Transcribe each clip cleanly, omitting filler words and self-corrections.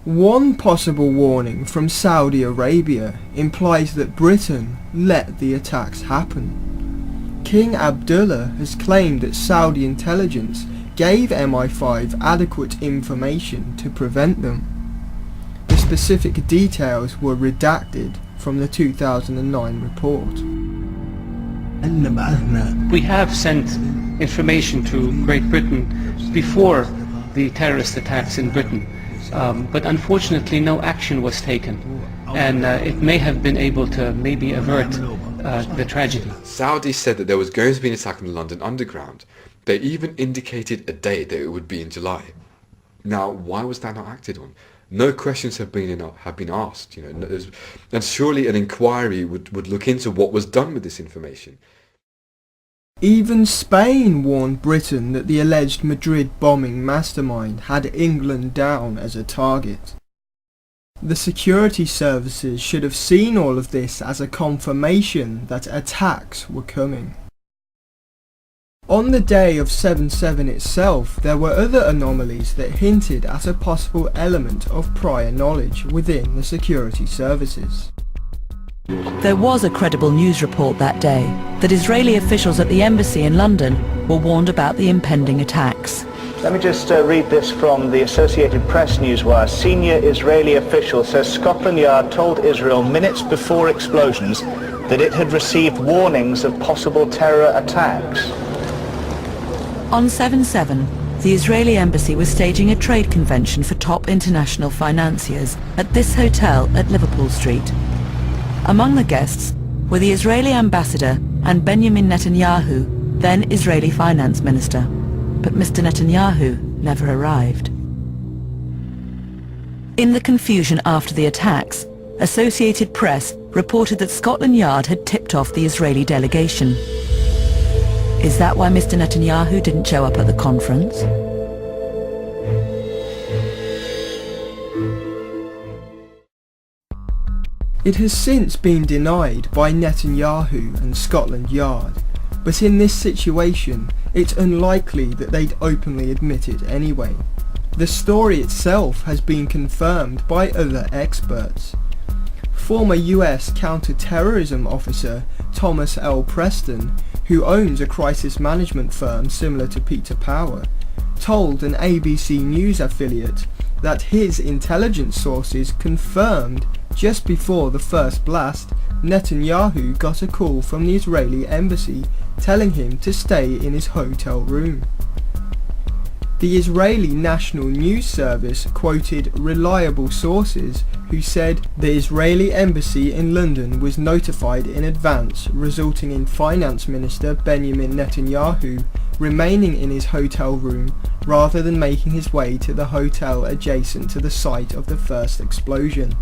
One possible warning from Saudi Arabia implies that Britain let the attacks happen. King Abdullah has claimed that Saudi intelligence gave MI5 adequate information to prevent them. The specific details were redacted from the 2009 report. We have sent information to Great Britain before the terrorist attacks in Britain, but unfortunately no action was taken, and it may have been able to maybe avert the tragedy. Saudi said that there was going to be an attack on the London Underground. They even indicated a date, that it would be in July. Now, why was that not acted on? No questions have been asked, and surely an inquiry would look into what was done with this information. Even Spain warned Britain that the alleged Madrid bombing mastermind had England down as a target. The security services should have seen all of this as a confirmation that attacks were coming. On the day of 7/7 itself, there were other anomalies that hinted at a possible element of prior knowledge within the security services. There was a credible news report that day that Israeli officials at the embassy in London were warned about the impending attacks. Let me just read this from the Associated Press newswire. Senior Israeli official says Scotland Yard told Israel minutes before explosions that it had received warnings of possible terror attacks. On 7/7, the Israeli embassy was staging a trade convention for top international financiers at this hotel at Liverpool Street. Among the guests were the Israeli ambassador and Benjamin Netanyahu, then Israeli finance minister. But Mr. Netanyahu never arrived. In the confusion after the attacks, Associated Press reported that Scotland Yard had tipped off the Israeli delegation. Is that why Mr. Netanyahu didn't show up at the conference? It has since been denied by Netanyahu and Scotland Yard, but in this situation, it's unlikely that they'd openly admit it anyway. The story itself has been confirmed by other experts. Former US counter-terrorism officer Thomas L. Preston, who owns a crisis management firm similar to Peter Power, told an ABC News affiliate that his intelligence sources confirmed just before the first blast, Netanyahu got a call from the Israeli embassy telling him to stay in his hotel room. The Israeli National News Service quoted reliable sources who said the Israeli embassy in London was notified in advance, resulting in Finance Minister Benjamin Netanyahu remaining in his hotel room rather than making his way to the hotel adjacent to the site of the first explosion.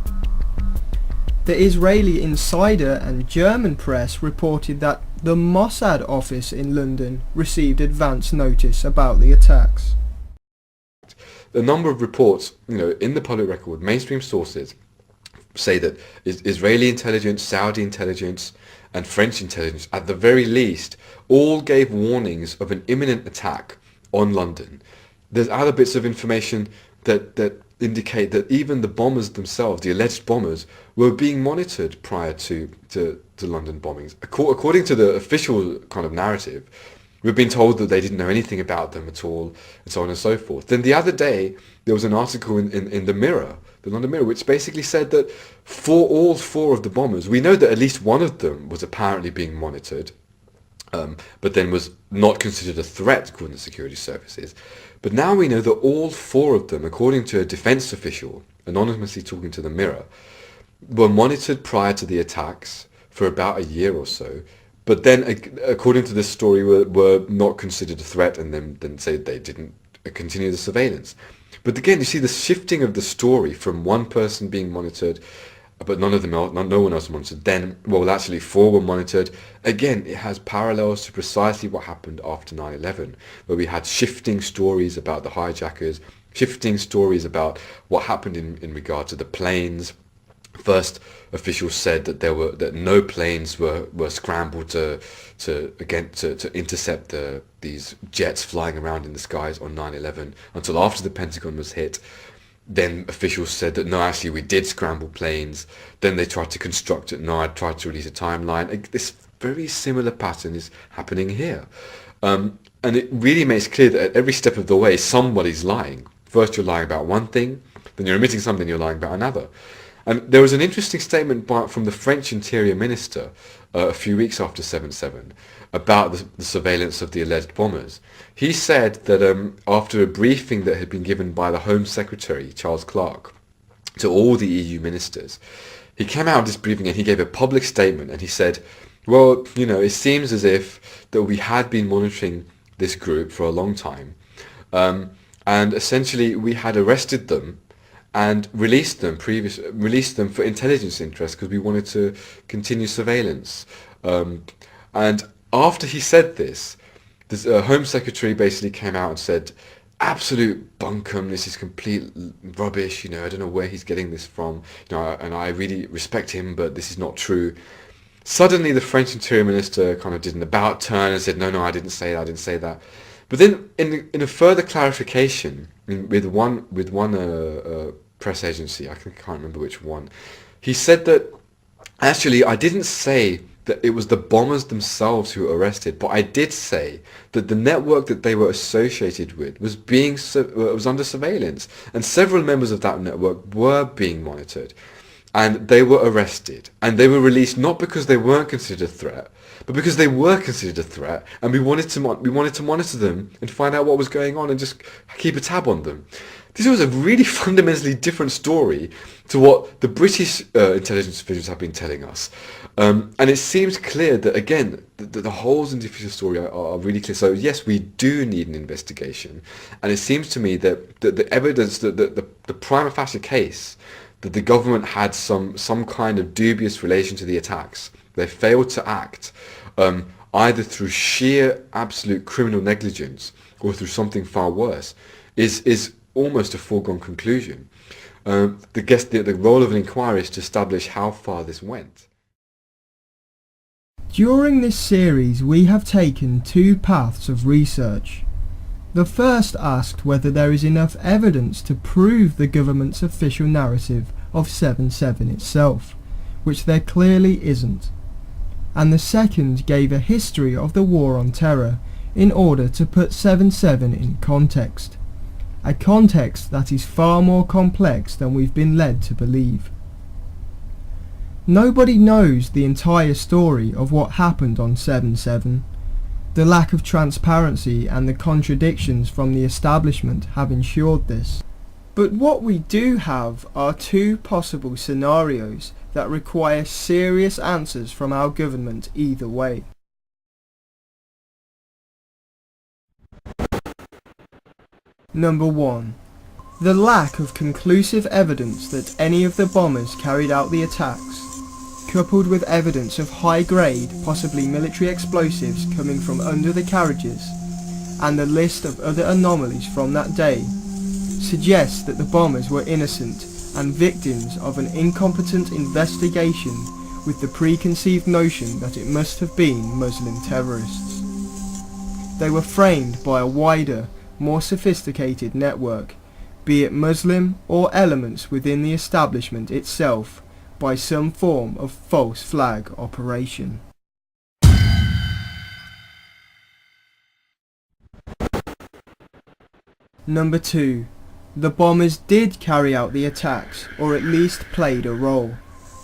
The Israeli Insider and German press reported that the Mossad office in London received advance notice about the attacks. A number of reports, in the public record, mainstream sources say that Israeli intelligence, Saudi intelligence, and French intelligence, at the very least, all gave warnings of an imminent attack on London. There's other bits of information that indicate that even the bombers themselves, the alleged bombers, were being monitored prior to London bombings. According to the official kind of narrative, we've been told that they didn't know anything about them at all, and so on and so forth. Then the other day, there was an article in the Mirror, the London Mirror, which basically said that for all four of the bombers, we know that at least one of them was apparently being monitored, but then was not considered a threat according to security services. But now we know that all four of them, according to a defense official, anonymously talking to the Mirror, were monitored prior to the attacks for about a year or so, but then, according to this story, were not considered a threat, and then said they didn't continue the surveillance. But again, you see the shifting of the story from one person being monitored, but no one else monitored. Then, well, actually, four were monitored. Again, it has parallels to precisely what happened after 9/11, where we had shifting stories about the hijackers, shifting stories about what happened in regard to the planes. First, officials said that no planes were scrambled to intercept these jets flying around in the skies on 9/11 until after the Pentagon was hit. then officials said that no, actually we did scramble planes. Then they tried to construct it. No, I tried to release a timeline. This very similar pattern is happening here. And it really makes clear that at every step of the way, somebody's lying. First you're lying about one thing, then you're omitting something, you're lying about another. And there was an interesting statement from the French Interior Minister a few weeks after 7/7 about the surveillance of the alleged bombers. He said that after a briefing that had been given by the Home Secretary, Charles Clarke, to all the EU ministers, he came out of this briefing and he gave a public statement and he said, well, it seems as if that we had been monitoring this group for a long time, and essentially we had arrested them and released them for intelligence interests because we wanted to continue surveillance. And after he said this, the Home Secretary basically came out and said, absolute bunkum, this is complete rubbish, I don't know where he's getting this from, and I really respect him, but this is not true. Suddenly the French Interior Minister kind of did an about turn and said, no, I didn't say that. But then in a further clarification with one press agency, I can't remember which one, he said that actually I didn't say that it was the bombers themselves who were arrested, but I did say that the network that they were associated with was under surveillance, and several members of that network were being monitored. And they were arrested, and they were released not because they weren't considered a threat, but because they were considered a threat, and we wanted to monitor them and find out what was going on and just keep a tab on them. This was a really fundamentally different story to what the British intelligence officials have been telling us, and it seems clear that again the holes in the official story are really clear. So yes, we do need an investigation, and it seems to me that the evidence, that the prima facie case that the government had some kind of dubious relation to the attacks. They failed to act either through sheer absolute criminal negligence or through something far worse is almost a foregone conclusion. The role of an inquiry is to establish how far this went. During this series we have taken two paths of research. The first asked whether there is enough evidence to prove the government's official narrative of 7/7 itself, which there clearly isn't. And the second gave a history of the War on Terror in order to put 7/7 in context. A context that is far more complex than we've been led to believe. Nobody knows the entire story of what happened on 7/7. The lack of transparency and the contradictions from the establishment have ensured this. But what we do have are two possible scenarios that require serious answers from our government either way. Number 1. The lack of conclusive evidence that any of the bombers carried out the attacks, coupled with evidence of high-grade, possibly military explosives coming from under the carriages, and the list of other anomalies from that day, suggests that the bombers were innocent and victims of an incompetent investigation with the preconceived notion that it must have been Muslim terrorists. They were framed by a wider, more sophisticated network, be it Muslim or elements within the establishment itself, by some form of false flag operation. Number 2. The bombers did carry out the attacks, or at least played a role,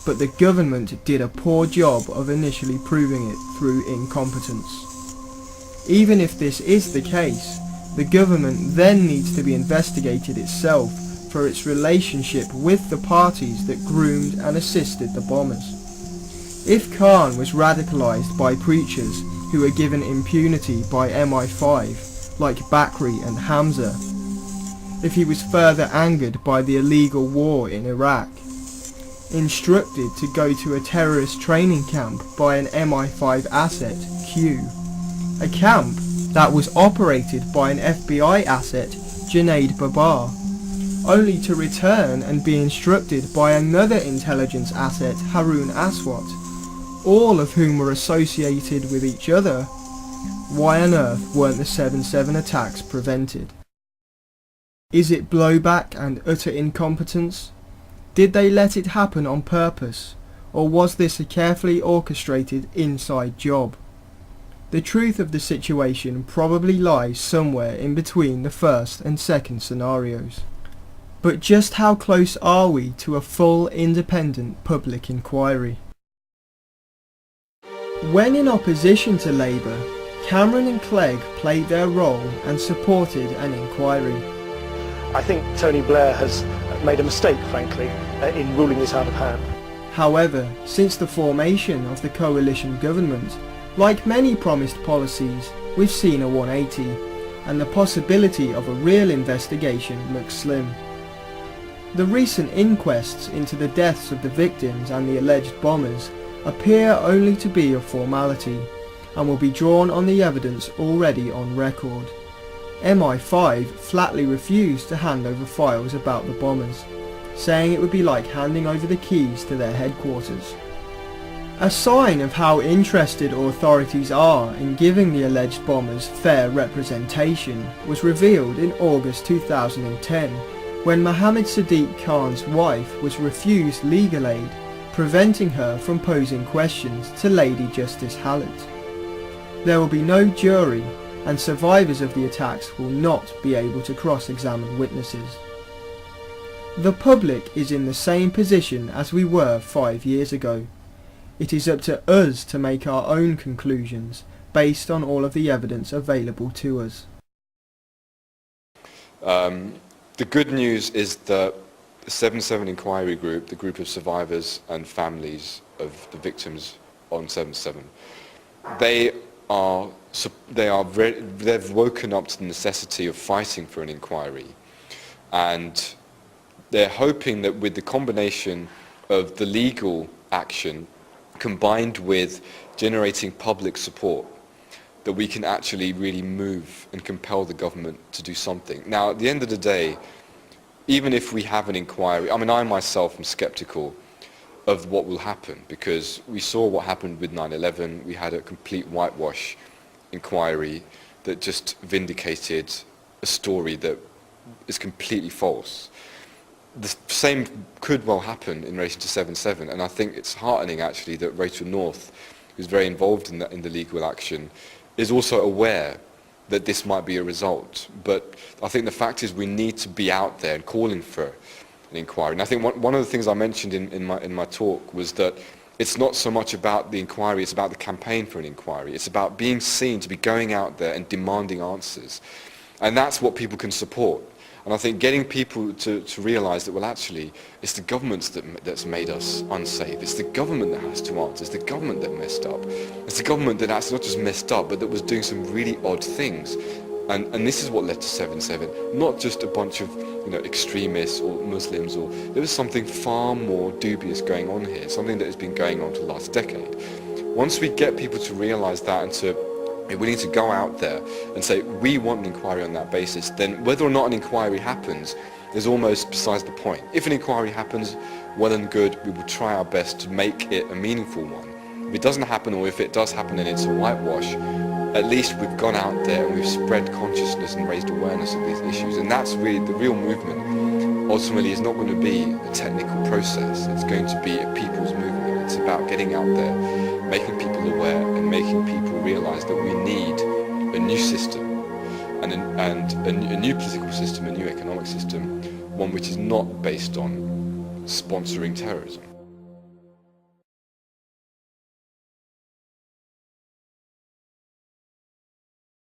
but the government did a poor job of initially proving it through incompetence. Even if this is the case, the government then needs to be investigated itself for its relationship with the parties that groomed and assisted the bombers. If Khan was radicalised by preachers who were given impunity by MI5, like Bakri and Hamza, if he was further angered by the illegal war in Iraq, instructed to go to a terrorist training camp by an MI5 asset, Q, a camp that was operated by an FBI asset, Junaid Babar, only to return and be instructed by another intelligence asset, Harun Aswat, all of whom were associated with each other. Why on earth weren't the 7/7 attacks prevented? Is it blowback and utter incompetence? Did they let it happen on purpose, or was this a carefully orchestrated inside job? The truth of the situation probably lies somewhere in between the first and second scenarios. But just how close are we to a full independent public inquiry? When in opposition to Labour, Cameron and Clegg played their role and supported an inquiry. I think Tony Blair has made a mistake, frankly, in ruling this out of hand. However, since the formation of the coalition government, like many promised policies, we've seen a 180, and the possibility of a real investigation looks slim. The recent inquests into the deaths of the victims and the alleged bombers appear only to be a formality, and will be drawn on the evidence already on record. MI5 flatly refused to hand over files about the bombers, saying it would be like handing over the keys to their headquarters. A sign of how interested authorities are in giving the alleged bombers fair representation was revealed in August 2010, when Mohammed Sadiq Khan's wife was refused legal aid, preventing her from posing questions to Lady Justice Hallett. There will be no jury, and survivors of the attacks will not be able to cross-examine witnesses. The public is in the same position as we were 5 years ago. It is up to us to make our own conclusions based on all of the evidence available to us. The good news is that the 7/7 inquiry group, the group of survivors and families of the victims on 7/7, they've woken up to the necessity of fighting for an inquiry, and they're hoping that with the combination of the legal action combined with generating public support, that we can actually really move and compel the government to do something. Now, at the end of the day, even if we have an inquiry, I mean, I myself am skeptical of what will happen, because we saw what happened with 9/11. We had a complete whitewash inquiry that just vindicated a story that is completely false. The same could well happen in relation to 7/7, and I think it's heartening actually that Rachel North, who's very involved in the legal action, is also aware that this might be a result. But I think the fact is we need to be out there and calling for an inquiry. And I think one of the things I mentioned in my talk was that it's not so much about the inquiry, it's about the campaign for an inquiry. It's about being seen to be going out there and demanding answers. And that's what people can support. And I think getting people to realise that, well, actually, it's the governments that's made us unsafe. It's the government that has to answer. It's the government that messed up. It's the government that actually not just messed up, but that was doing some really odd things. And this is what led to 7/7. Not just a bunch of extremists or Muslims. There was something far more dubious going on here. Something that has been going on for the last decade. Once we get people to realise that and to be willing to go out there and say, we want an inquiry on that basis, then whether or not an inquiry happens is almost besides the point. If an inquiry happens, well and good, we will try our best to make it a meaningful one. If it doesn't happen, or if it does happen and it's a whitewash, at least we've gone out there and we've spread consciousness and raised awareness of these issues. And that's really the real movement. Ultimately, it's not going to be a technical process. It's going to be a people's movement. It's about getting out there, making people aware and making people realise that we need a new system and a new political system, a new economic system, one which is not based on sponsoring terrorism.